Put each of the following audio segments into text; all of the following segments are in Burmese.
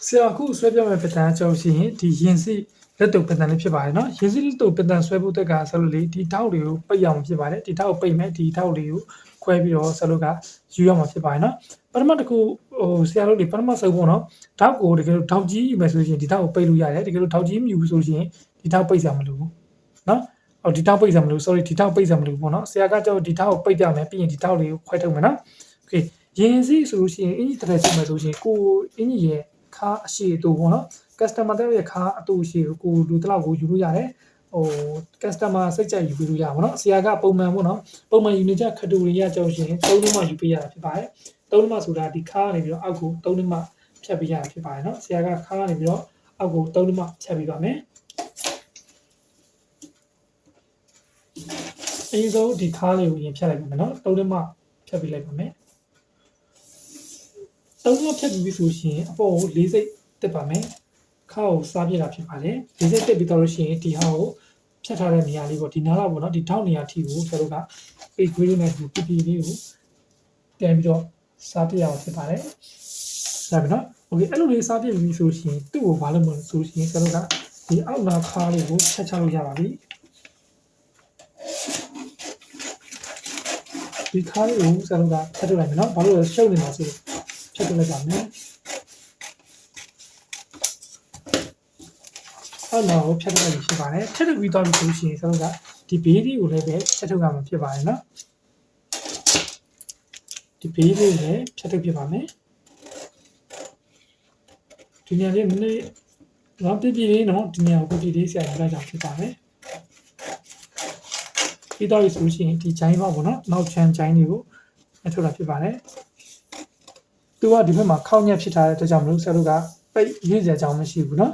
ဆရာအခုဆွဲပြမဲ့ပတန်းကြောင့်ရှိရင်ဒီရင်စီလက်တုပ်ပတန်းလေးဖြစ်ပါတယ်နော်ရင်စီလက်တုပ်ပတန်းဆွဲဖို့တက်ကဆက်လို့လေဒီထောက်တွေကိုပိတ်ရအောင်ဖြစ်ပါတယ်ဒီထောက်ကိုပိတ်မယ်ဒီထောက်တွေကိုခွဲပြီးတော့ဆက်လို့ကယူရမှာဖြစ်ပါတယ်နော်ပထမတစ်ခုဆရာတို့ဒီပထမဆုံးပေါ့နော်ထောက်ကိုတကယ်လို့ထောက်ကြီးယူမယ်ဆိုရင်ဒီထောက်ကိုပိတ်လို့ရတယ်တကယ်လို့ထောက်ကြီးမယူဆိုရင်ဒီထောက်ပိတ်စရာမလိုဘူးနော်ဒီထောက်ပိတ်စရာမလို sorry ဒီထောက်ပိတ်စရာမလိုပေါ့နော်ဆရာကကြောက်ဒီထောက်ကိုပိတ်ပြမယ်ပြီးရင်ဒီထောက်လေးကိုခွဲထုတ်မယ်နော် okay ရင်စီဆိုလို့ရှိရင်အင်ကြီးတစ်ထည့်ကြည့်မယ်ဆိုရင်ကိုအင်ကြီးရဲ့ခါအရှိတူပေါ့နော် customer ရဲ့ခါအတူရှိကိုလူတလောက်ကိုယူလို့ရတယ်customer စိတ်ကြိုက်ယူပေးလို့ရပါတော့ဆရာကပုံမှန်ပေါ့နော်ပုံမှန်ယူနေကြခတူတွေရကြောက်ရှင်3နှစ်မှယူပေးရတာဖြစ်ပါတယ်3နှစ်မှဆိုတာဒီခါကနေပြီးတော့အောက်ကို3နှစ်မှဖြတ်ပေးရတာဖြစ်ပါတယ်နော်ဆရာကခါကနေပြီးတော့အောက်ကို3နှစ်မှဖြတ်ပေးပါမယ်အရင်ဆုံးဒီခါလေးကိုရင်ဖြတ်လိုက်ပါမယ်နော်3နှစ်မှဖြတ်ပေးလိုက်ပါမယ်3နှစ်ဖြတ်ပြီးဆိုရှင်အပေါ်ကို4စိတ်တက်ပါမယ်ခါကိုစားပြတာဖြစ်ပါတယ်4စိတ်တက်ပြီးတော့လို့ရှိရင်ဒီဟာကိုဖြတ်ထားတဲ့နေရာလေးပေါ့ဒီနားလောက်ပေါ့နော်ဒီထောက်နေရာထိကိုကျွန်တော်တို့ကပိတ်ခွေးလေးနဲ့ဒီ PP လေးကိုတင်ပြီးတော့စားပြရအောင်ဖြစ်ပါတယ်ဒါပဲနော်โอเคအဲ့လိုလေးစားပြပြီးဆိုရှင်သူ့ကိုဘာလို့မလို့ဆိုရှင်ကျွန်တော်တို့ကဒီအောက်နာခါလေးကိုဖြတ်ချလို့ရပါပြီဒီခါလေးကိုကျွန်တော်တို့ကဖြတ်ထုတ်လိုက်မယ်နော်ဘာလို့လဲရှုပ်နေမှာဆိုဖြတ်ထုတ်လိုက်ပါမယ်အဲ့တော့ဖြတ်ထုတ်လိုက်ဖြစ်ပါတယ်ဖြတ်ထုတ်ပြီးတော့လို့ဆိုရှင်ကျွန်တော်ကဒီဘေးလေးကိုလည်းပဲဖြတ်ထုတ်ရမှာဖြစ်ပါတယ်နော်ဒီဘေးလေးလည်းဖြတ်ထုတ်ဖြစ်ပါမယ်ဒီနေရာလေးနည်းနည်းတော့ပြပြလေးနော်ဒီနေရာကိုပြပြလေးဆရာယူလိုက်တာဖြစ်ပါတယ်ပြီးတော့ဆိုရှင်ဒီဂျိုင်းပေါ့နော်နောက်ချမ်းဂျိုင်းတွေကိုထုတ်တာဖြစ်ပါတယ်သူကဒီဘက်မှာခေါင်းညက်ဖြစ်ထားတဲ့အတွက်ကြောင့်မလို့ဆရာတို့ကပိတ်ရွေ့စရာအကြောင်းမရှိဘူးနော်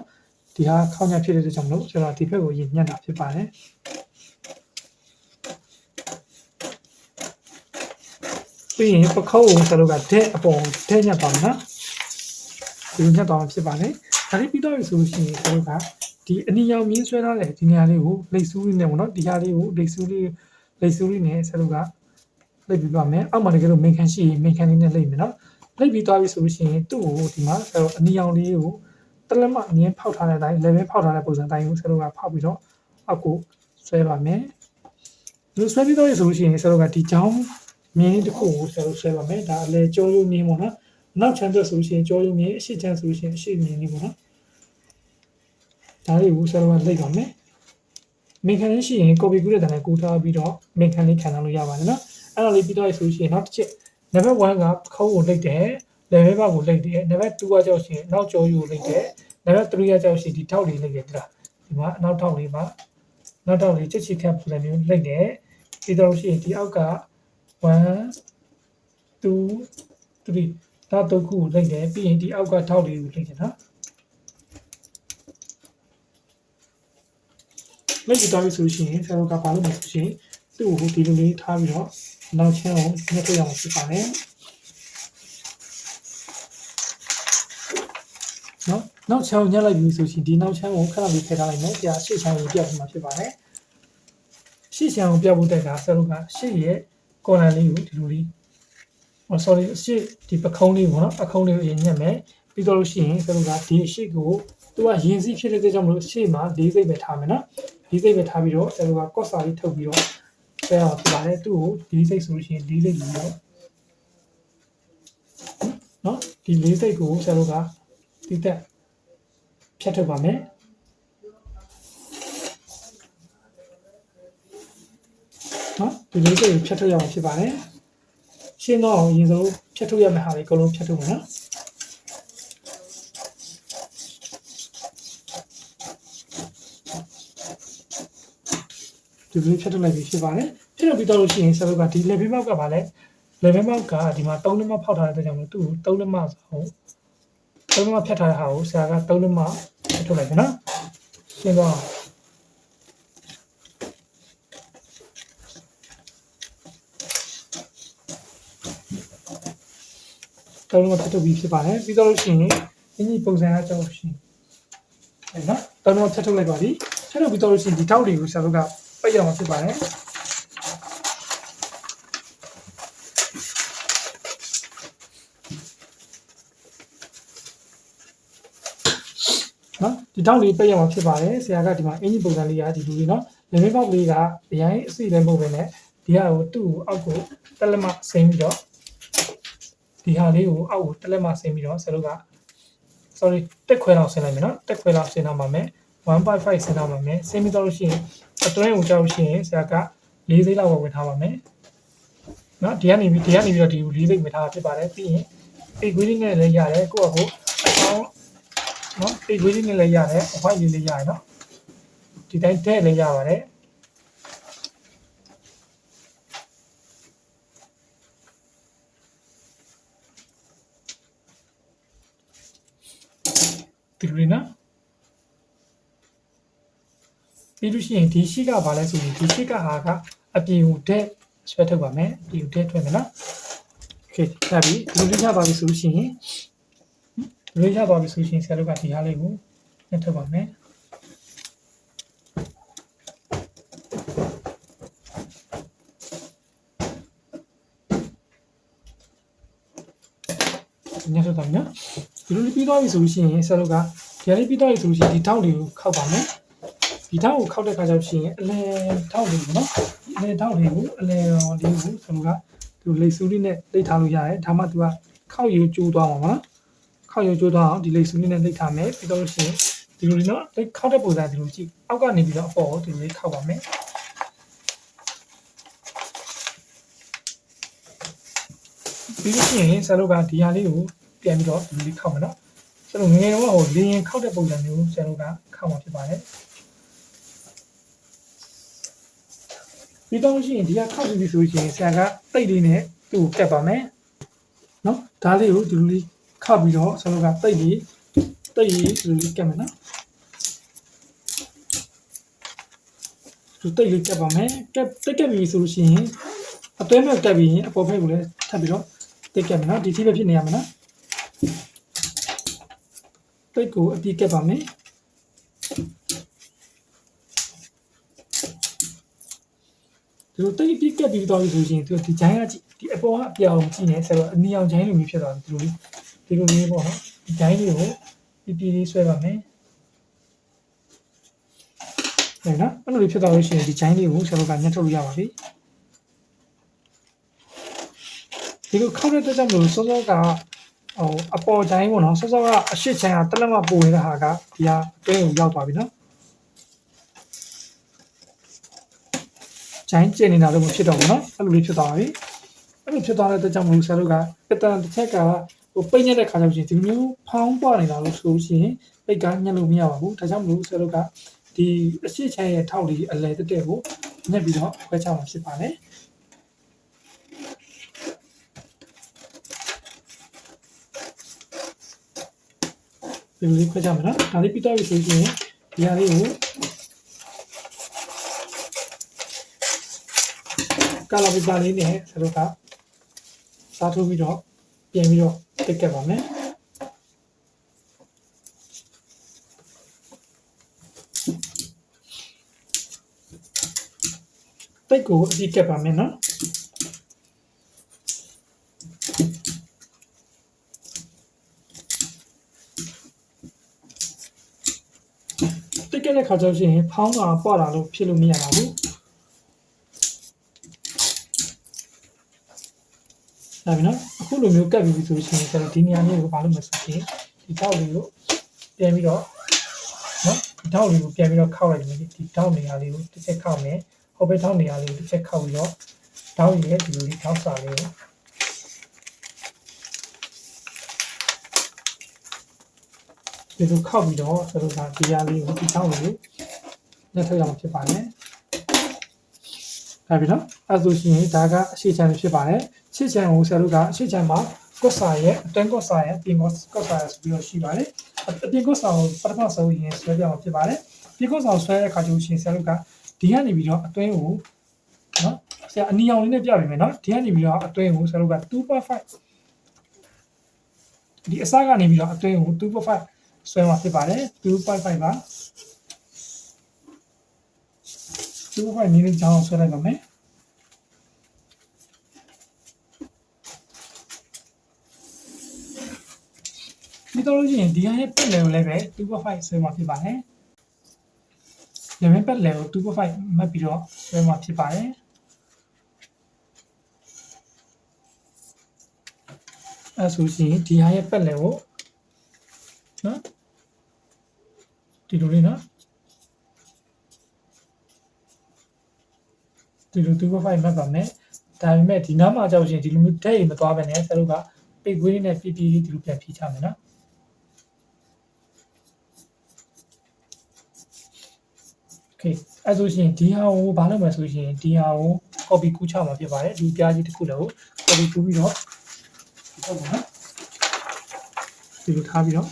ဒီဟာခေါင်းညက်ဖြစ်တဲ့အတွက်ကြောင့်မလို့ကျွန်တော်ဒီဘက်ကိုရင်ညက်တာဖြစ်ပါတယ်ပြီးရင်ပခုံးကိုဆရာတို့ကတဲ့အပေါ်ဒဲညက်ပါမယ်နော်ဒီညက်သွားမှာဖြစ်ပါတယ်ဒါလေးပြီးတော့ဆိုရှင်ဆရာတို့ကဒီအနီရောင်မြင်းဆွဲထားတဲ့ဒီနေရာလေးကိုလိတ်ဆူးလေးနဲ့ပေါ့နော်ဒီဟာလေးကိုလိတ်ဆူးလေးနဲ့ဆရာတို့ကလိတ်ပြီးပါမယ်အောက်မှာတကယ်လို့မင်ခန်းရှိရင်မင်ခန်းလေးနဲ့လိတ်မယ်နော်လိတ်ပြီးသွားပြီဆိုလို့ရှိရင်သူ့ကိုဒီမှာဆရာတို့အနီရောင်လေးကိုတလက်မအမြင်ဖောက်ထားတဲ့အတိုင်း level ဖောက်ထားတဲ့ပုံစံတိုင်းကိုဆရာတို့ကဖောက်ပြီးတော့အောက်ကိုဆွဲပါမယ်ဒီဆွဲပြီးတော့ဆိုလို့ရှိရင်ဆရာတို့ကဒီချောင်းမြင်းတစ်ခုကိုဆရာတို့ဆွဲပါမယ်ဒါအလဲကြောရုံမြင်းပေါ့နော်နောက်ချမ်းအတွက်ဆိုလို့ရှိရင်ကြောရုံမြင်းအရှိချမ်းဆိုလို့ရှိရင်အရှိမြင်းလေးပေါ့နော်ဒါလေးကိုဆရာတို့ကလိတ်ပါမယ်မင်ခန်းလေးရှိရင် copy ကူးတဲ့တန်းနဲ့ကူးထားပြီးတော့မင်ခန်းလေးခံထားလို့ရပါတယ်နော်အဲ့ဒါလေးပြီးတော့ဆိုလို့ရှိရင်နောက်တစ်ချက် level 1ကခုံးကိုလိတ်တယ် level 5ကိုလိတ်တယ် level 2ကကြောက်ရှင်နောက်ကြောယူကိုလိတ်တယ် level 3ကကြောက်ရှင်ဒီထောက်လေးလိတ်တယ်ဒီလားဒီမှာနောက်ထောက်လေးမှာနောက်ထောက်လေးချစ်ချစ်ခန့်ပုံစံမျိုးလိတ်တယ်ပြီးတော့ရှိရင်ဒီအောက်က1 2 3ဒါတော့ခုလိတ်တယ်ပြီးရင်ဒီအောက်ကထောက်လေးကိုလိတ်တယ်နော်လိတ်တော့ဆိုရှင်ဆရာတို့ကဘာလို့မဆိုရှင်သူ့ကိုဒီလိုလေးထားပြီးတော့နောက်ချမ်းကိုညှက်ထုတ်ရအောင်ဖြစ်ပါတယ်နော်နောက်ချမ်းကိုညှက်လိုက်ပြီဆိုရှင်ဒီနောက်ချမ်းကိုခဏလေးထည့်ထားလိုက်မယ်ကြာရှေ့ချမ်းကိုပြတ်ပြီးမှဖြစ်ပါတယ်ရှေ့ချမ်းကိုပြတ်ဖို့တက်ကဆရာတို့ကရှေ့ရဲ့ကော်လန်လေးကိုဒီလိုလေးsorry ရှေ့ဒီပခုံးလေးပေါ့နော်ပခုံးလေးကိုညှက်မယ်ပြီးတော့လို့ရှိရင်ဆရာတို့ကဒီရှေ့ကိုသူကရင်စီးဖြစ်တဲ့အတွက်ကြောင့်မလို့ရှေ့မှာ၄စိတ်ပဲထားမယ်နော်၄စိတ်ပဲထားပြီးတော့ဆရာတို့ကကော့စာလေးထုတ်ပြီးတော့ဆရာကပြပါတယ်သူ့ကို၄စိတ်ဆိုလို့ရှိရင်၄စိတ်ယူတော့နော်ဒီ၄စိတ်ကိုဆရာတို့ကဒီတက်ဖြတ်ထုတ်ပါမယ်နော်ဒီ၄စိတ်ကိုဖြတ်ထုတ်ရအောင်ဖြစ်ပါတယ်ရှင်းတော့အရင်ဆုံးဖြတ်ထုတ်ရမယ့်ဟာတွေအကုန်လုံးဖြတ်ထုတ်မယ်နော်ဒီလိုဖြတ်ထုတ်လိုက်ပြီဖြစ်ပါတယ်ဖြတ်ထုတ်ပြီးတော့လို့ရှိရင်ဆရာတို့ကဒီ level ဘောက်ကပါလဲ level ဘောက်ကဒီမှာ3လက်မဖောက်ထားတဲ့အတွက်ကြောင့်မို့သူ့ကို3လက်မဆို3လက်မဖြတ်ထားတဲ့ဟာကိုဆရာက3လက်မဖြတ်ထုတ်လိုက်မယ်နော်ရှင်းတော့3လက်မဖြတ်ထုတ်ပြီးဖြစ်ပါတယ်ပြီးတော့လို့ရှိရင်အင်းကြီးပုံစံအကြောင်းရှိတယ်နော်3လက်မဖြတ်ထုတ်လိုက်ပါပြီဖြတ်ထုတ်ပြီးတော့လို့ရှိရင်ဒီထောက်တွေကိုဆရာတို့ကပိတ်ရမှာဖြစ်ပါတယ် နော်ဒီတောက်လေးပိတ်ရမှာဖြစ်ပါတယ်ဆရာကဒီမှာအင်ဂျင်ပုံစံလေးကဒီလူလေးနော်လေမင်းပေါက်လေးကအရင်အစီလည်းမဟုတ်ပဲနဲ့ဒီဟာကိုသူ့ကိုအောက်ကိုတက်လက်မဆင်းပြီးတော့ဒီဟာလေးကိုအောက်ကိုတက်လက်မဆင်းပြီးတော့ဆရာတို့က sorry တက်ခွဲလောက်ဆင်းလိုက်မယ်နော်တက်ခွဲလောက်ဆင်းတော့မှာမယ်1.5ဆင်းတော့မှာမယ်ဆင်းပြီးတော့လို့ရှိရင်အတွင်းကိုကြောက်လို့ရှိရင်ဆရာက4စိတ်လောက်ဝင်ထားပါမယ်နော်ဒီကနေပြီးတော့ဒီကို4စိတ်ဝင်ထားတာဖြစ်ပါတယ်ပြီးရင်အိတ်ခွေးလေးနဲ့လည်းရတယ်ကိုယ့်အကိုအကောင်းနော်အိတ်ခွေးလေးနဲ့လည်းရတယ်အဖိုက်လေးလည်းရတယ်နော်ဒီတိုင်းတဲ့လည်းရပါတယ်ဒီလိုနော်ပြီးလို့ရှိရင်ဒီရှိကဘာလဲဆိုရင်ဒီရှိကဟာကအပြင်ကိုတဲ့ဆွဲထုတ်ပါမယ်အပြင်ကိုတဲ့ထွက်မယ်နော်โอเคဒါပြီဒီလိုရပါပြီဆိုလို့ရှိရင်ဒီလိုရပါပြီဆိုလို့ရှိရင်ဆရာတို့ကဒီဟာလေးကိုနဲ့ထုတ်ပါမယ်ညှပ်တော့နော်ဒီလိုပြီးသွားပြီဆိုလို့ရှိရင်ဆရာတို့ကဒီဟာလေးပြီးသွားပြီဆိုလို့ရှိရင်ဒီထောက်လေးကိုခောက်ပါမယ်ဒီထောက်ကိုခောက်တဲ့ခါကျတော့ရှိရင်အလဲထောက်လေးကိုနော်အလဲထောက်လေးကိုအလဲလေးကိုဆရာတို့ကသူလိတ်ဆူးလေးနဲ့လိတ်ထားလို့ရတယ်ဒါမှသူကခောက်ယူကျိုးသွားမှာပါနော်ခောက်ယူကျိုးသွားအောင်ဒီလိတ်ဆူးလေးနဲ့လိတ်ထားမယ်ပြီးတော့လို့ရှိရင်ဒီလိုလေးနော်လိတ်ခောက်တဲ့ပုံစံဒီလိုကြည့်အောက်ကနေပြီးတော့အပေါ်ကိုဒီလေးခောက်ပါမယ်ပြီးလို့ရှိရင်ဆရာတို့ကဒီဟာလေးကိုပြန်ပြီးတော့ဒီလေးခောက်မယ်နော်ဆရာတို့ငယ်ငယ်တော့ဟိုလေရင်ခောက်တဲ့ပုံစံမျိုးဆရာတို့ကခောက်မှာဖြစ်ပါတယ်ပြီးတော့ရှိရင်ဒီကခောက်ပြီးဆိုရင်ဆရာကတိတ်လေးနဲ့သူ့ကိုကပ်ပါမယ်နော်ဒါလေးကိုဒီလိုလေးခောက်ပြီးတော့ဆရာတို့ကတိတ်လေးဒီလိုလေးကပ်မယ်နော်သူတိတ်လေးကပ်ပါမယ်ကပ်ပြီးဆိုလို့ရှိရင်အတွဲမဲ့ကပ်ပြီးရင်အပေါ်ဘက်ကိုလည်းထပ်ပြီးတော့တိတ်ကပ်မယ်နော်ဒီထိပဲဖြစ်နေရမယ်နော်တိတ်ကိုအပြည့်ကပ်ပါမယ်ဒီလိုတိတ်အပြည့်ကပ်ပြီးတော့ဆိုရင်သူဒီဂျိုင်းကကြည့်ဒီအပေါ်ကအပြောင်ကြည့်နေဆိုတော့အနီအောင်ဂျိုင်းလိုမျိုးဖြစ်သွားတယ်ဒီလိုလေးပေါ့နော်ဒီဂျိုင်းလေးကိုပြပြလေးဆွဲပါမယ်ဟုတ်နော်အဲ့လိုလေးဖြစ်သွားလို့ရှိရင်ဒီဂျိုင်းလေးကိုဆရာတို့ကညှက်ထုတ်လို့ရပါပြီဒီလိုခောက်တဲ့အတွက်ကြောင့်မလို့စောစောကဟိုအပေါ်ဂျိုင်းပေါ့နော်စောစောကအရှိချမ်းကတက်လက်မပို့နေတဲ့ဟာကဒီဟာအတွင်းကိုရောက်သွားပြီနော်ဂျိုင်းကျင်နေတာတော့မဖြစ်တော့ဘူးနော်အဲ့လိုလေးဖြစ်သွားပါပြီအဲ့လိုဖြစ်သွားတဲ့အတွက်ကြောင့်မလို့ဆရာတို့ကပတန်တစ်ချက်ကဟိုပိတ်ညက်တဲ့ခါကျရင်ဒီမျိုးဖောင်းပွားနေတာလို့ဆိုရှင်ပိတ်ကညက်လို့မရပါဘူးဒါကြောင့်မလို့ဆရာတို့ကဒီအရှိချမ်းရဲ့ထောက်လေးအလဲတက်တဲ့ကိုညက်ပြီးတော့ခွဲချမှာဖြစ်ပါတယ်ဒီလိုလေးခွဲချမှာနော်ဒါလေးပြီးတော့ပြီဆိုရင်ဒီဟာလေးကိုကာလာပီပါလေးနဲ့ဆရာတို့ကစားထိုးပြီးတော့ပြန်ပြီးတော့တိတ်ကပ်ပါမယ်တိတ်ကိုအပြည့်ကပ်ပါမယ်နော်တိတ်ကပ်တဲ့ခါကျရင်ဖောင်းတာပွားတာလို့ဖြစ်လို့မရပါဘူးဒါပြီနော်အခုလိုမျိုးကပ်ပြီးဆိုရှင်ကျွန်တော်ဒီနေရာလေးကိုဘာလို့မဆိုရင်ဒီထောက်လေးကိုပြန်ပြီးတော့နော်ဒီထောက်လေးကိုပြန်ပြီးတော့ခောက်လိုက်မယ်ဒီထောက်နေရာလေးကိုတစ်ချက်ခောက်မယ်ဟိုဘက်ထောက်နေရာလေးကိုတစ်ချက်ခောက်ပြီးတော့ထောက်ရည်ဒီလိုလေးထောက်စာလေးကိုဒီလိုခောက်ပြီးတော့ဆိုတော့ဒီနေရာလေးကိုဒီထောက်လေးကိုလက်ထပ်ရမှာဖြစ်ပါတယ်ဒါပြီနော်အဲဆိုရှင်ဒါကအရှိချမ်းဖြစ်ပါတယ်ရှေ့ချမ်းကိုဆရာတို့ကအရှိချမ်းမှာကော့စာရဲ့အတွင်းကော့စာရဲ့ပြင်ကော့စာရဲ့ဆိုပြီးတော့ရှိပါတယ်အပြင်ကော့စာကိုပထမဆုံးရင်ဆွဲပြမှာဖြစ်ပါတယ်ပြင်ကော့စာကိုဆွဲတဲ့အခါကျလို့ရှိရင်ဆရာတို့ကဒီကနေပြီးတော့အတွင်းကိုနော်ဆရာအနီအောင်လေးနဲ့ပြပေးမယ်နော်ဒီကနေပြီးတော့အတွင်းကိုဆရာတို့က 2.5 ဒီအစကနေပြီးတော့အတွင်းကို 2.5 ဆွဲမှာဖြစ်ပါတယ် 2.5 ပါ2.5 နည်းနည်းကြောင်းဆွဲလိုက်ပါမယ်ဒီ တော့လို့ရှိရင်ဒီဟာရဲ့ပတ်လည်ကိုလည်းပဲ 2.5 ဆွဲမှာဖြစ်ပါတယ်။လက်မပတ်လည်ကို 2.5 မှတ်ပြီးတော့ဆွဲမှာဖြစ်ပါတယ်။အဲဆိုရှင်ဒီဟာရဲ့ပတ်လည်ကိုနော်ဒီလိုလေးနော်ဒီလို 2.5 မှတ်ပါမယ်။ဒါပေမဲ့ဒီနားမှာကြောက်ရှင်ဒီလိုမျိုးတက်ရင်မသွားဘဲနဲ့ဆရာတို့ကပိတ်ခွေးလေးနဲ့ပြပြလေးဒီလိုပြန်ဖြီးချမယ်နော်။ Okay အဲဆိုရှင်ဒီဟာကိုဘာလုပ်မလဲဆိုရှင်ဒီဟာကို copy ကူးချမှာဖြစ်ပါတယ်ဒီပြားကြီးတစ်ခုလည်းကို copy ကူးပြီးတော့ဟုတ်ပါနော်ဒီလိုထားပြီးတော့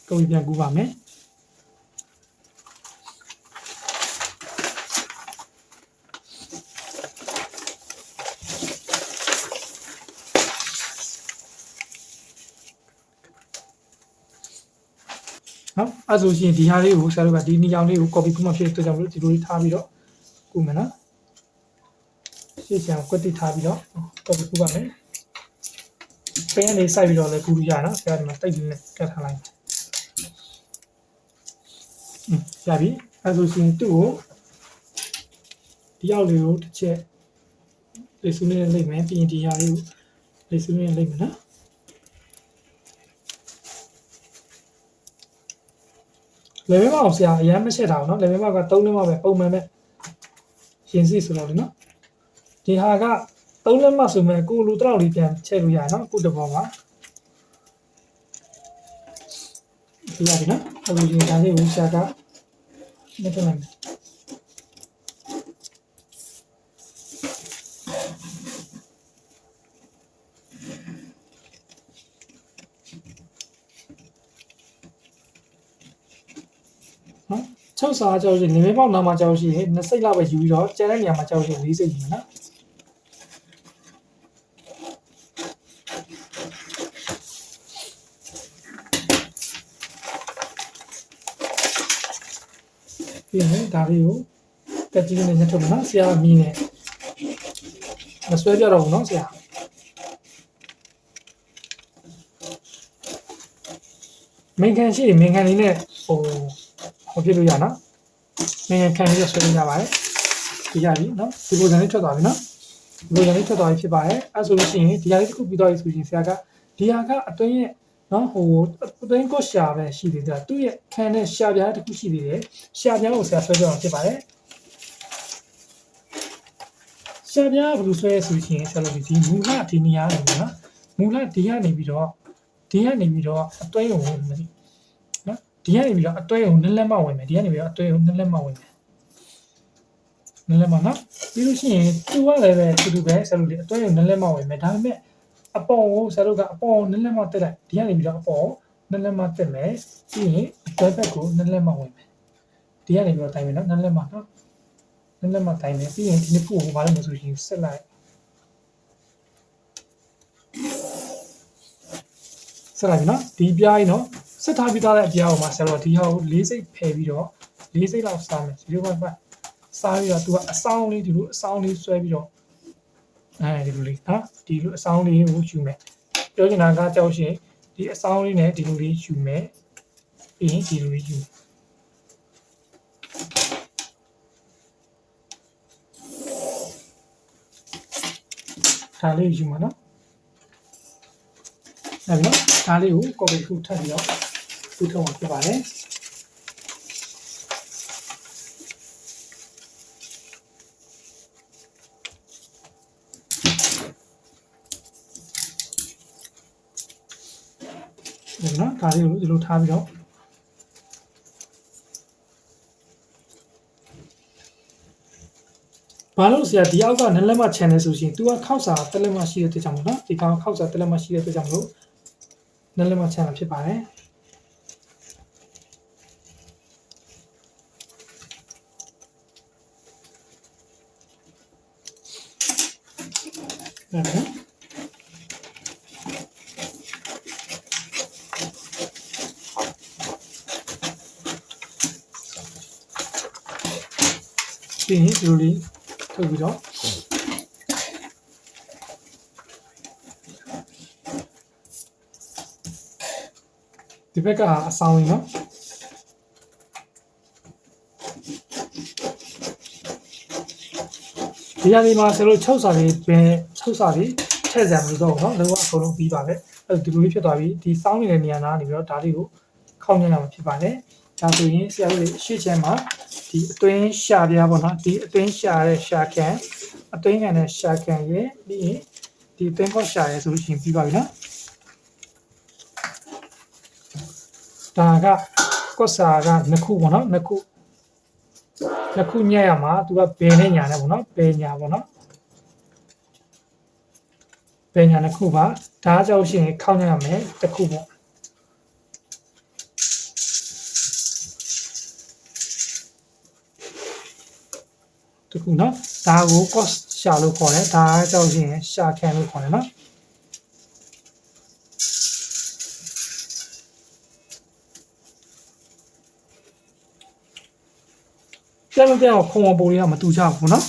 copy ပြန်ကူးပါမယ်နော်အဲဆိုရှင်ဒီဟာလေးကိုဆရာတို့ကဒီနေရောင်လေးကို copy ကူးမှဖြစ်တဲ့အတွက်ကြောင့်မလို့ဒီလိုလေးထားပြီးတော့ကူးမယ်နော်ရှေ့ချမ်းကွက်တိထားပြီးတော့ copy ကူးပါမယ်ပဲလေးစိုက်ပြီးတော့လည်းကူးလို့ရနော်ဆရာဒီမှာတိတ်လေးနဲ့ကတ်ထားလိုက်ရပြီအဲဆိုရှင်သူ့ကိုဒီရောက်လေးကိုတစ်ချက်လေးစုနဲ့လိမ့်မယ်ပြီးရင်ဒီဟာလေးကိုလေးစုနဲ့လိမ့်မယ်နော်လေဗယ်မောက်ဆရာအရင်မချက်တာဘူးเนาะလေဗယ်မောက်က3လက်မောက်ပဲပုံမှန်ပဲရင်စစ်ဆိုတော့လေเนาะဒီဟာက3လက်မောက်ဆိုမဲ့ကိုလူတောက်လေးပြန်ချက်လို့ရတယ်เนาะကိုတဘောပါဒီရပြီเนาะအခုဒီဒါလေးကိုဆရာကလက်ထပ်လိုက်မယ်နော်6စာကြောက်ရှိနေမေပေါက်နာမှာကြောက်ရှိရင်2စိတ်လောက်ပဲယူပြီးတော့ကျန်တဲ့နေရာမှာကြောက်ရှိ4စိတ်ယူမယ်နော်ပြီးရင်ဒါလေးကိုတက်ကြီးနဲ့ညှက်ထုတ်မယ်နော်ဆရာမီးနဲ့မဆွဲပြတော့ဘူးနော်ဆရာမင်ကန်ရှိရင်မင်ကန်လေးနဲ့ဟိုဖြစ်လို့ရနော်မင်ကန်ခံပြီးဆွဲလို့ရပါတယ်ဒီရပြီနော်ဒီပုံစံလေးထွက်သွားပြီနော်ဒီပုံစံလေးထွက်သွားပြီဖြစ်ပါတယ်အဲဆိုလို့ရှိရင်ဒီဟာလေးတစ်ခုပြီးသွားပြီဆိုရင်ဆရာကဒီဟာကအတွင်းရဲ့နော်ဟိုအတွင်းကိုရှာပဲရှိသေးတယ်သူ့ရဲ့ခံတဲ့ရှာပြားတစ်ခုရှိသေးတယ်ရှာပြားကိုဆရာဆွဲပြအောင်ဖြစ်ပါတယ်ရှာပြားဘယ်လိုဆွဲဆိုရင်ဆရာတို့ဒီမူလဒီနေရာနေနော်မူလဒီကနေပြီးတော့အတွင်းကိုမရှိနော်ဒီကနေပြီးတော့အတွဲကိုနက်လက်မဝင်မယ်ဒီကနေပြီးတော့အတွဲကိုနက်လက်မဝင်မယ်နက်လက်မနော်ပြီးလို့ရှိရင်သူကလည်းပဲတူပဲဆရာတို့လေအတွဲကိုနက်လက်မဝင်မယ်ဒါပေမဲ့အပေါ်ကိုဆရာတို့ကအပေါ်နက်လက်မတက်လိုက်ဒီကနေပြီးတော့အပေါ်နက်လက်မတက်မယ်ပြီးရင်အတွဲဘက်ကိုနက်လက်မဝင်မယ်ဒီကနေပြီးတော့တိုင်မယ်နော်နက်လက်မနော်နက်လက်မတိုင်မယ်ပြီးရင်ဒီနှစ်ခုကိုဘာလို့မဆိုရင်ဆက်လိုက်ဆက်လိုက်ပြီနော်ဒီပြားကြီးနော်ဆက်ထားပြီးသားတဲ့အပြားကိုမှဆရာတို့ဒီဟာကို4စိတ်ဖယ်ပြီးတော့4စိတ်လောက်စားမယ်0.5စားပြီးတော့သူကအဆောင်လေးဒီလိုအဆောင်လေးဆွဲပြီးတော့ဒီလိုလေးနော်ဒီလိုအဆောင်လေးကိုယူမယ်ပြောချင်တာကကြောက်ရှင်ဒီအဆောင်လေးနဲ့ဒီလိုလေးယူမယ်ပြီးရင်ဒီလိုလေးယူဒါလေးယူမှာနော်အဲ့နော်ဒါလေးကို copy ခုထပ်ပြီးတော့ထူထောင်မှာဖြစ်ပါတယ်အဲ့နော်ဒါလေးကိုဒီလိုထားပြီးတော့ဘာလို့ဆရာဒီအောက်ကနက်လက်မ channel ဆိုရှင် तू ကခောက်စာတက်လက်မရှိတဲ့အတွက်ကြောင့်မလို့နော်ဒီကောင်ခောက်စာတက်လက်မရှိတဲ့အတွက်ကြောင့်မလို့နက်လက်မ channel ဖြစ်ပါတယ်အဲ့ဒါပြီးရင်ဒီလိုလေးထုတ်ပြီးတော့ ဒီဘက်ကအဆောင်ကြီးနော်ဒီဟာဒီမှာဆရာတို့6စာလေးပင်6စာလေးထည့်စရာမလိုတော့ဘူးเนาะလုံးဝအကုန်လုံးပြီးပါပဲအဲ့ဒီလိုလေးဖြစ်သွားပြီဒီစောင်းနေတဲ့နေရာနားနေပြီးတော့ဒါလေးကိုခောက်ညံ့ရမှာဖြစ်ပါတယ်ဒါဆိုရင်ဆရာတို့ရှေ့ချမ်းမှာဒီအတွင်းရှာပြားပေါ့နော်ဒီအတွင်းရှာတဲ့ရှာကန်အတွင်းကန်တဲ့ရှာကန်ရဲ့ပြီးရင်ဒီအတွင်းကောက်ရှာရဲဆိုလို့ရှိရင်ပြီးပါပြီနော်ဒါကကော့စာကနှစ်ခုပေါ့နော်နှစ်ခုညက်ရမှာသူကဘယ်နဲ့ညာနဲ့ပေါ့နော်ဘယ်ညာပေါ့နော်ဘယ်ညာနှစ်ခုပါဒါကြောင့်ရှိရင်ခောက်ညက်ရမယ်တစ်ခုပေါ့တစ်ခုနော်ဒါကို cost ရှာလို့ခေါ်တယ်ဒါကြောင့်ရှိရင်ရှာခံလို့ခေါ်တယ်နော်ပြန်ခုံပုံလေးကမတူကြဘူးเนาะ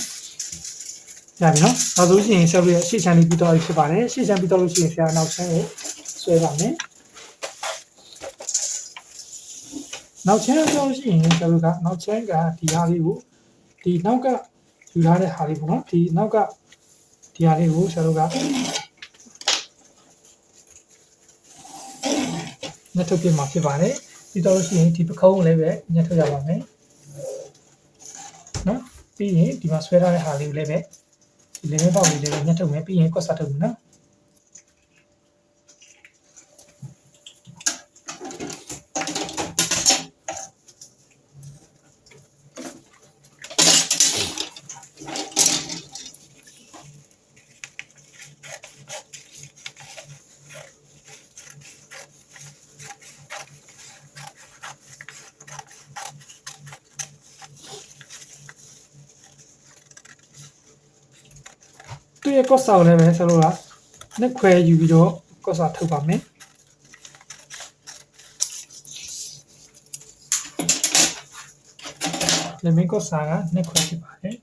ရပြီเนาะဒါဆိုရင်ဆရာတို့ရဲ့ရှေ့ချမ်းလေးပြီးတော့ဖြစ်ပါတယ်ရှေ့ချမ်းပြီးတော့လို့ရှိရင်ဆရာနောက်ချမ်းကိုဆွဲပါမယ်နောက်ချမ်းပြောလို့ရှိရင်ဆရာတို့ကနောက်ချမ်းကဒီဟာလေးကိုဒီနောက်ကယူထားတဲ့ဟာလေးပေါ့เนาะဒီနောက်ကဒီဟာလေးကိုဆရာတို့ကညှက်ထုတ်ပြမှာဖြစ်ပါတယ်ပြီးတော့လို့ရှိရင်ဒီပခုံးကိုလည်းပဲညှက်ထုတ်ရပါမယ်နော်ပြီးရင်ဒီမှာဆွဲထားတဲ့ဟာလေးကိုလည်းပဲဒီလေးလေးပေါက်လေးလေးညှက်ထုတ်မယ်ပြီးရင်ကွက်စားထုတ်မယ်နော်သူ့ရဲ့ကော့စာကိုလည်းပဲဆရာတို့ကနှစ်ခွဲယူပြီးတော့ကော့စာထုတ်ပါမယ်လက်မင်းကော့စာကနှစ်ခွဲဖြစ်ပါတယ်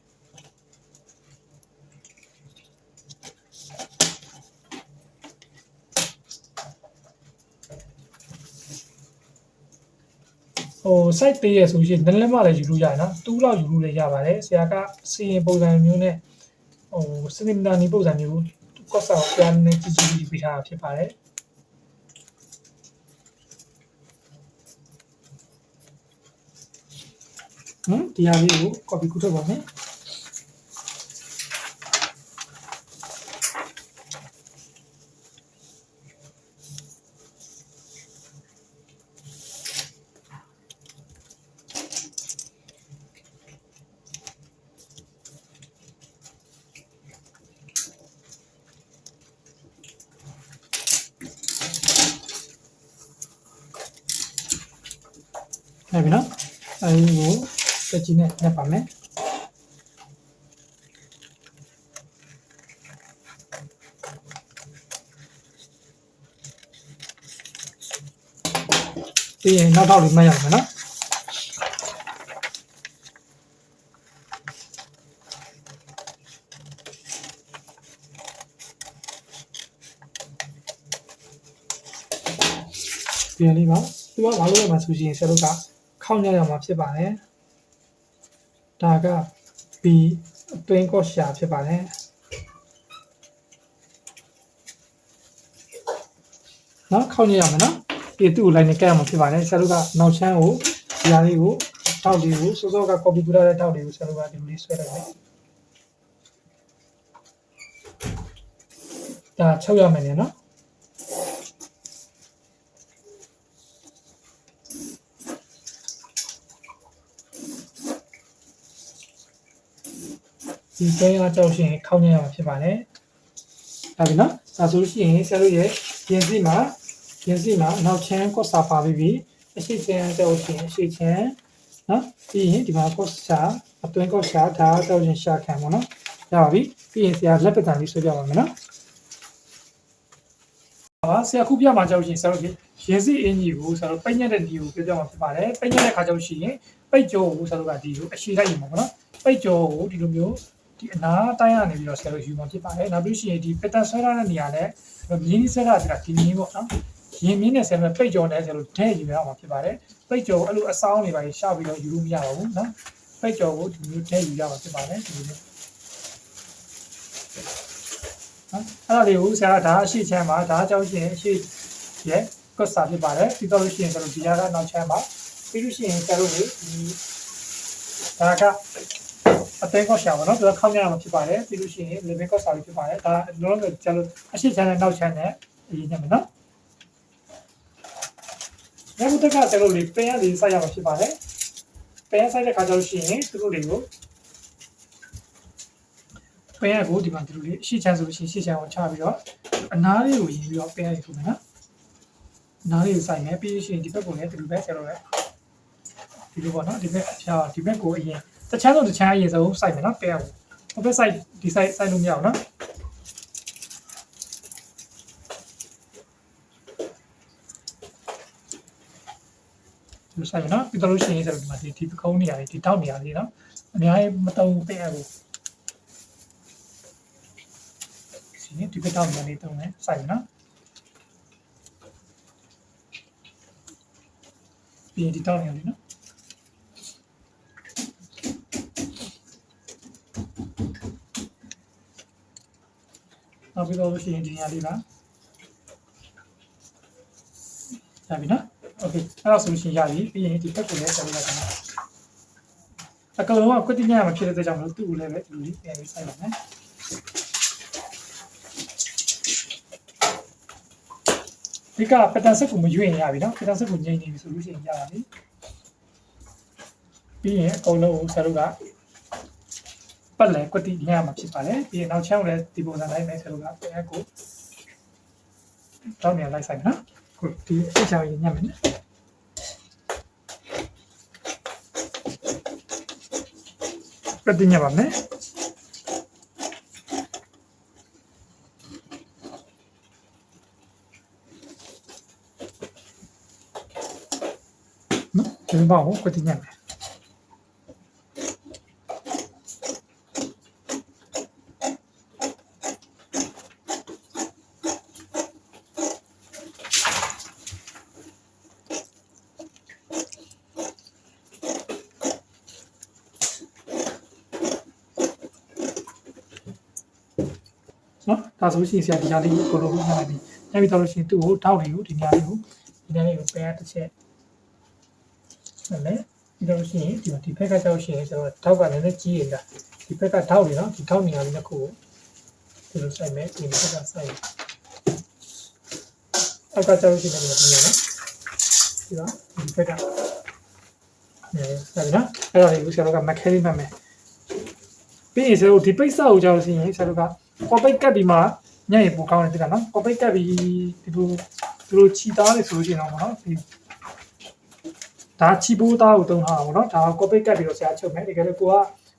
site ပေးရဆိုရင်နည်းနည်းမှလည်းယူလို့ရတယ်နော်2လောက်ယူလို့လည်းရပါတယ်ဆရာကစီရင်ပုံစံမျိုးနဲ့စနစ်နာနီပုံစံမျိုးကော့စာကိုပြန်နေကြည့်ပေးထားတာဖြစ်ပါတယ်ဒီဟာလေးကို copy ကူးထုတ်ပါမယ်ဟုတ်ပြီနော်အဲဒီကိုစက်ကြီးနဲ့ညှပ်ပါမယ်ပြီးရင်နောက်ထောက်လေးမှတ်ရအောင်နော်ပြန်လေးပါသူကဘာလို့လဲမှာဆိုရင်ဆရာတို့ကခောက်ညရမှာဖြစ်ပါတယ်ဒါက B အတွင်းကော့ရှာဖြစ်ပါတယ်နော်ခောက်ညရမှာနော်ဒီသူ့ကိုလိုက်နေကြရမှာဖြစ်ပါတယ်ဆရာတို့ကနောက်ချမ်းကိုဒီဟာလေးကိုထောက်လေးကိုစောစောက copy ပြထားတဲ့ထောက်လေးကိုဆရာတို့ကဒီလိုလေးဆွဲလိုက်မယ်ဒါချုပ်ရမယ်နော်ဒီကျင်းရကြောက်ရှင်ခောက်ညံ့ရမှာဖြစ်ပါတယ်ဒါပြီနော်ဒါဆိုလို့ရှိရင်ဆရာတို့ရဲ့ပြင်စီမှာနောက်ချမ်းကော့စာပါပြီးအရှိချမ်းကြောက်ရှင်အရှိချမ်းနော်ပြီးရင်ဒီမှာကော့စာအတွင်းကော့စာဒါကြောက်ရှင်ရှာခံပေါ့နော်ရပါပြီပြီးရင်ဆရာလက်ပံလေးဆွဲပြပါမယ်နော်ပါဆရာခုပြမှာကြောက်ရှင်ဆရာတို့ရင်စီအင်ကြီးကိုဆရာတို့ပိတ်ညက်တဲ့ဒီကိုပြောပြမှာဖြစ်ပါတယ်ပိတ်ညက်တဲ့ခါကြောက်ရှင်ပိတ်ကြောကိုဆရာတို့ကဒီကိုအရှိလိုက်ရမှာပေါ့နော်ပိတ်ကြောကိုဒီလိုမျိုးဒီအနာတိုင်းရနေပြီးတော့ဆရာတို့ယူမှာဖြစ်ပါတယ်နောက်ပြီးရှိရင်ဒီပက်တာဆွဲထားတဲ့နေရာနဲ့မြင်းဆွဲထားတာဒီနည်းပေါ့နော် ရင်မြင့်နဲ့ဆယ်မဲ့ပိတ်ကြော်နဲ့ဆိုလို့ထဲယူရအောင်ဖြစ်ပါတယ်ပိတ်ကြော်အဲ့လိုအဆောင်တွေပါရှောက်ပြီးတော့ယူလို့မရပါဘူးနော်ပိတ်ကြော်ကိုဒီမျိုးထဲယူရအောင်ဖြစ်ပါတယ်ဒီလိုနော်အဲ့ဒါလေးကိုဆရာကဒါအရှိချမ်းမှာဒါကြောင့်ရှိရင်အရှိရဲ့ကွတ်စာဖြစ်ပါတယ်ပြီးတော့လို့ရှိရင်ဆိုလို့ဒီဟာကနောက်ချမ်းမှာပြီးလို့ရှိရင်ဆရာတို့လေဒီဒါကအသေးကောရှာပါတော့သူကခေါင်းရမှာဖြစ်ပါတယ်ပြီးလို့ရှိရင် limit ကောစာပြီးဖြစ်ပါတယ်ဒါလုံးလုံးကျလို့အရှိချမ်းနဲ့နောက်ချမ်းနဲ့အရင်ညမယ်နော်ညဘုတကကျလို့လေပင်ရလေးစိုက်ရမှာဖြစ်ပါတယ်ပင်ရစိုက်တဲ့ခါကျလို့ရှိရင်သူတို့တွေကိုပင်ရကိုဒီမှာသူတို့လေးအရှိချမ်းဆိုလို့ရှိရင်ရှေ့ချမ်းကိုချပြီးတော့အနားလေးကိုရင်ပြီးတော့ပင်ရလေးထုတ်မယ်နော်အနားလေးကိုစိုက်မယ်ပြီးလို့ရှိရင်ဒီဘက်ကိုလည်းဒီလိုပဲကျတော့လေဒီလိုပေါ့နော်ဒီဘက်ဒီဘက်ကိုအရင်တခြားတော့တခြားအရင်ဆုံးစိုက်မယ်နော်ပင်ရကိုဟိုဘက်စိုက်ဒီစိုက်လို့မရအောင်နော်ဒီဆိုင်နော်ပြီးတော့လို့ရှိရင်ဆိုတော့ဒီမှာဒီပကုံးနေရာလေးဒီတောက်နေရာလေးနော်အများကြီးမတုံပင်ရကိုဒီဒီပတောက်နေရာလေးတုံးမယ်စိုက်နော်ပြီးဒီတောက်နေရာလေးနော်နောက်ပြီးတော့လို့ရှိရင်ဒီနေရာလေးပါရပြီနော်โอเคအဲ့တော့ဆိုလို့ရှိရင်ရပြီပြီးရင်ဒီဘက်ကိုလည်းဆက်လုပ်လိုက်ပါအကောင်လုံးကကွတိညမှာဖြစ်တဲ့အတွက်ကြောင့်မလို့သူ့ကိုလည်းပဲဒီလိုလေးပြန်ပြီးစိုက်ပါမယ်ဒီကပတန်ဆက်ကိုမရွေ့ရင်ရပြီနော်ပတန်ဆက်ကိုငြိမ်နေပြီဆိုလို့ရှိရင်ရပါပြီပြီးရင်အကောင်လုံးကိုဆက်လုပ်ကပတ်လည်ကွတိညမှာဖြစ်ပါလေပြီးရင်နောက်ချောင်းလည်းဒီပုံစံတိုင်းပဲဆက်လုပ်ကပြန်ကိုတောင်းနေလိုက်ဆိုင်နော်ကိုဒီအချောင်းရညမယ်နော်ပတိညပါမယ်နော်ဒီဘောကိုပတိညမယ်နော်ဒါဆိုရှင်ဆရာဒီညာလေးကိုကိုလိုကိုညှလိုက်ပြီညှပြီးတော့လို့ရှိရင်သူ့ကိုထောက်တွေကိုဒီညာလေးကိုပဲတစ်ချက်ဟုတ်လေပြီးတော့ရှိရင်ဒီဘက်ကကြောက်ရှိရင်ကျွန်တော်ထောက်ကလည်းကြီးရတာဒီဘက်ကထောက်နေနော်ဒီထောက်နေရာလေးတစ်ခုကိုဒီလိုစိုက်မယ်ဒီဘက်ကစိုက်အောက်ကကြောက်ရှိနေတယ်ဒီနော်ဒီတော့ဒီဘက်ကစိုက်နော်အဲ့တော့ဒီဆရာတို့ကမခဲလေးမှတ်မယ်ပြီးရင်ဆရာတို့ဒီပိတ်ဆောက်ကိုကြောက်လို့ရှိရင်ဆရာတို့ကကော်ပိတ်ကပ်ပြီးမှညံ့ရင်ပိုကောင်းတယ်တိနော်ကော်ပိတ်ကပ်ပြီးဒီလိုချီသားနေဆိုလို့ရှိရင်တော့ပေါ့နော်ဒီဒါချီပိုးသားကိုတုံးထားတာပေါ့နော်ဒါကော်ပိတ်ကပ်ပြီးတော့ဆရာချုပ်မယ်တကယ်လို့ကိုက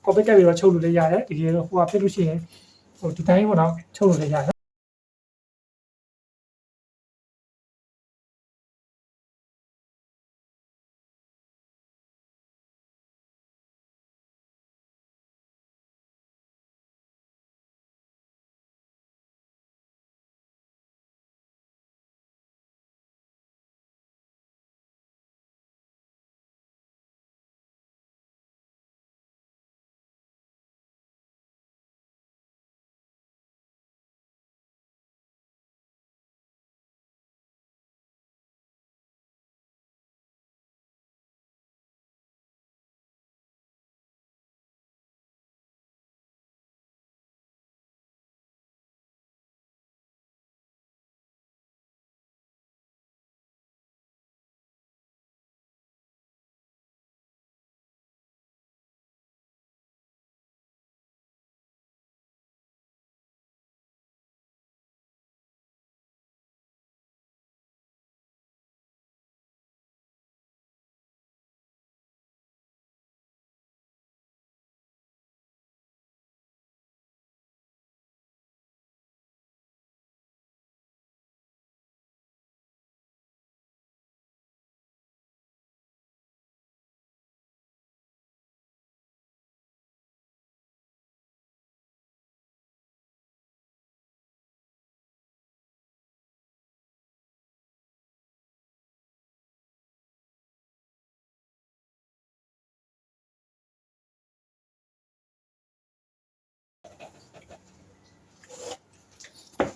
ကော်ပိတ်ကပ်ပြီးတော့ချုပ်လို့လည်းရတယ်တကယ်လို့ဟိုကဖြစ်လို့ရှိရင်ဟိုဒီတိုင်းပေါ့နော်ချုပ်လို့လည်းရတယ်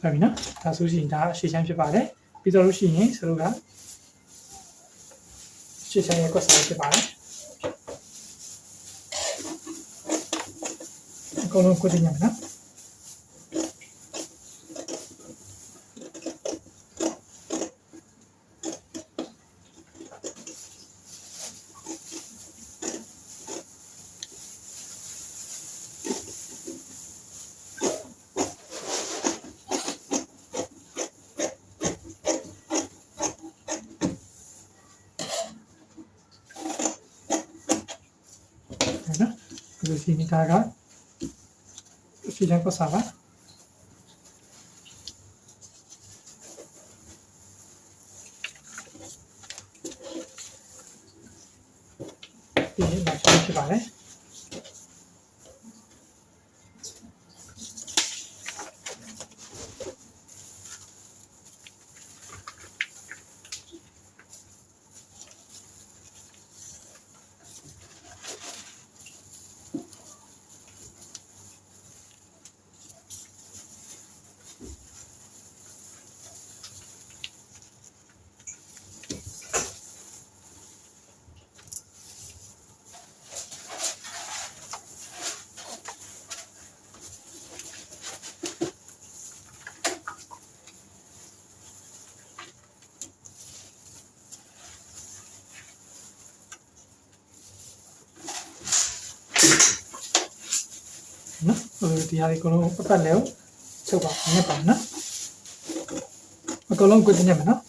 ဟုတ်ပြီနော်ဒါဆိုရှင်ဒါရှေ့ချမ်းဖြစ်ပါတယ်ပြီးတော့လို့ရှိရင်ဆိုတော့ကရှေ့ချမ်းရဲ့ကွက်စားဖြစ်ပါတယ်အကုန်လုံးကွက်တင်ရမယ်နော်ဒီစီနီကာကစီချန်ပတ်စားပါဒီနေ့မှာဖြစ်ပါတယ်နော်ဒီဟာဒီအကုန်လုံးပတ်လဲကိုချုပ်ပါညက်ပါနော်အကုန်လုံးကိုတင်ရမယ်နော်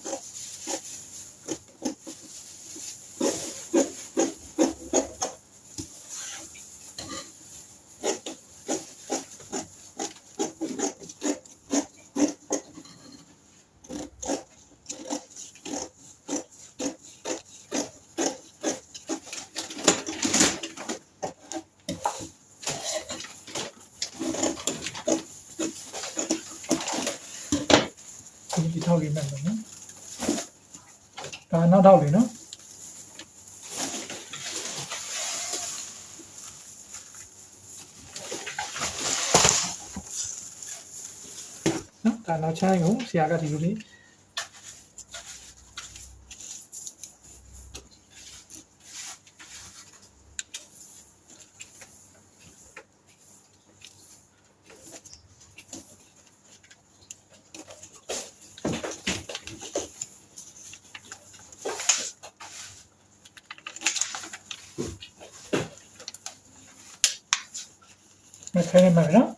ဒီထောက်လေးနဲ့နော်ဒါနောက်ထောက်လေးနော်ဒါနောက်ချမ်းကိုဆရာကဒီလိုလေးမခဲနေမှာနော်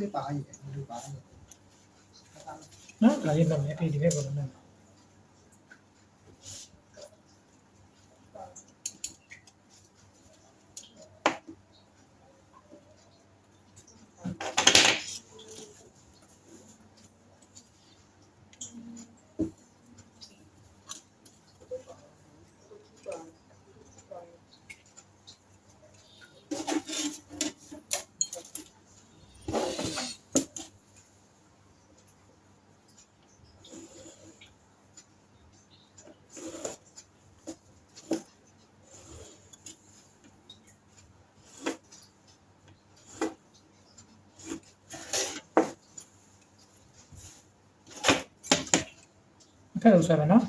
လေးပါရည်လူပါရည် နော်ဒါရေးမှမယ်အဲ့ဒီဘက်ကတော့နော်အဲ့ဒါဆိုရမယ်နော်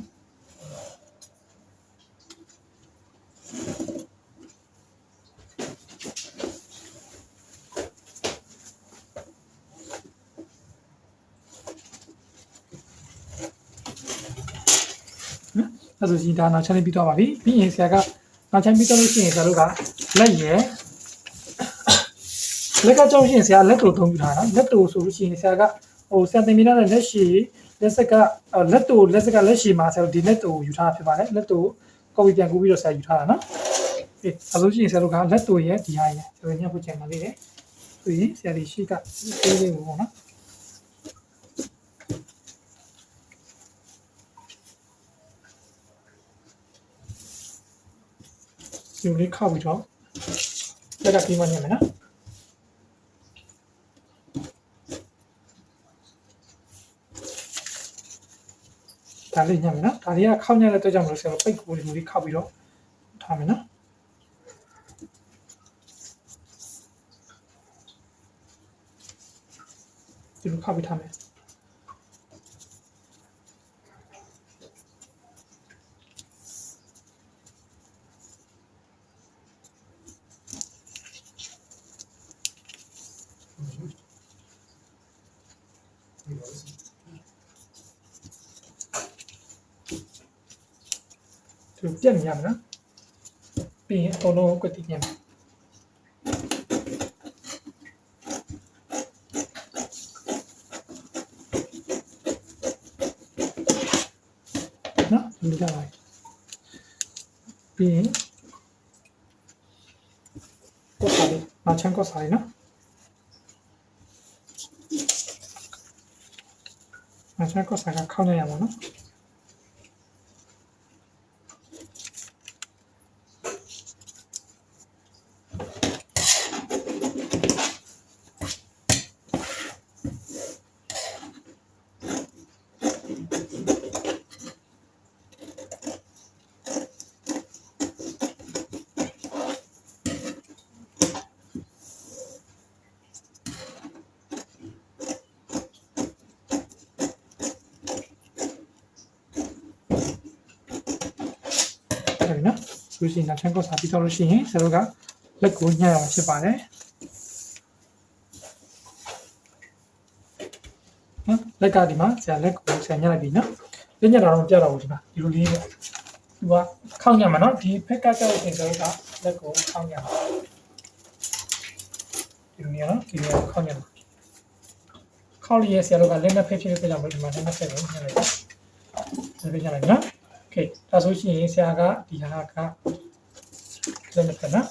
အဲ့ဒါဆိုရင်ဒါနောက်ချမ်းပြီးတော့ပါပြီပြီးရင်ဆရာကနောက်ချမ်းပြီးတော့လို့ရှိရင်ဆရာတို့ကလက်ရယ်လက်ကကြောက်ရှင်ဆရာလက်တူသုံးပြထားတာလက်တူဆိုလို့ရှိရင်ဆရာကဟိုစံတင်မီနာနဲ့လက်ရှိလက်စက်ကလက်တူလက်စက်ကလက်ရှိမှာဆရာတို့ဒီလက်တူယူထားတာဖြစ်ပါတယ်လက်တူကော်ပီပြန်ကူးပြီးတော့ဆရာယူထားတာနော်အေးအဲ့လိုရှိရင်ဆရာတို့ကလက်တူရဲ့ဒီဟာရဲ့ဆရာညှပ်ဖို့ကြံပါသေးတယ်ဆိုရင်ဆရာဒီရှိကသေးလေးကိုပေါ့နော်ဒီ ဒီလိုလေးခောက်ပြီးတော့လက်ကပြီးမှညံ့မယ်နော်ဒါလေးညံ့မယ်နော်ဒါလေးကခောက်ညံ့တဲ့အတွက်ကြောင့်မလို့ဆရာတို့ပိတ်ကိုဒီလိုလေးခောက်ပြီးတော့ထားမယ်နော်ဒီလိုခောက်ပြီးထားမယ်သူပြက်နေရမယ်နော်ပြီးရင်အကုန်လုံးကိုတည်ညံ့မယ်နော်ဒီလိုကြပါပြီးရင်ကိုစားလေးမချမ်းကိုစားလေးနော်မချမ်းကိုစားကခောက်နေရမှာနော်တယ်နော်ဆိုရှင်နောက်ချမ်းကောစားပြီးတော့လို့ရှိရင်ဆရာတို့ကလက်ကိုညှက်ရမှာဖြစ်ပါတယ်နော်လက်ကဒီမှာဆရာလက်ကိုဆရာညှက်လိုက်ပြီနော်လက်ညှက်တာတော့မပြတော့ဘူးဒီမှာဒီလိုလေးနဲ့သူကခောက်ညှက်မှာနော်ဒီဖက်ကကြောက်ရင်ဆရာတို့ကလက်ကိုခောက်ညှက်မှာဒီလိုမျိုးနော်ဒီလိုခောက်ညှက်မှာခောက်ရည်ဆရာတို့ကလက်နဲ့ဖိတ်ဖြစ်ဖြစ်ကြမှာဒီမှာလက်နဲ့ဖိတ်လို့ညှက်လိုက်တယ်ဆက်ပြီးညှက်လိုက်နော်โอเคဒါဆိုရှင်ဆရာကဒီဟာကလက်နဲ့ဖိတ်နော်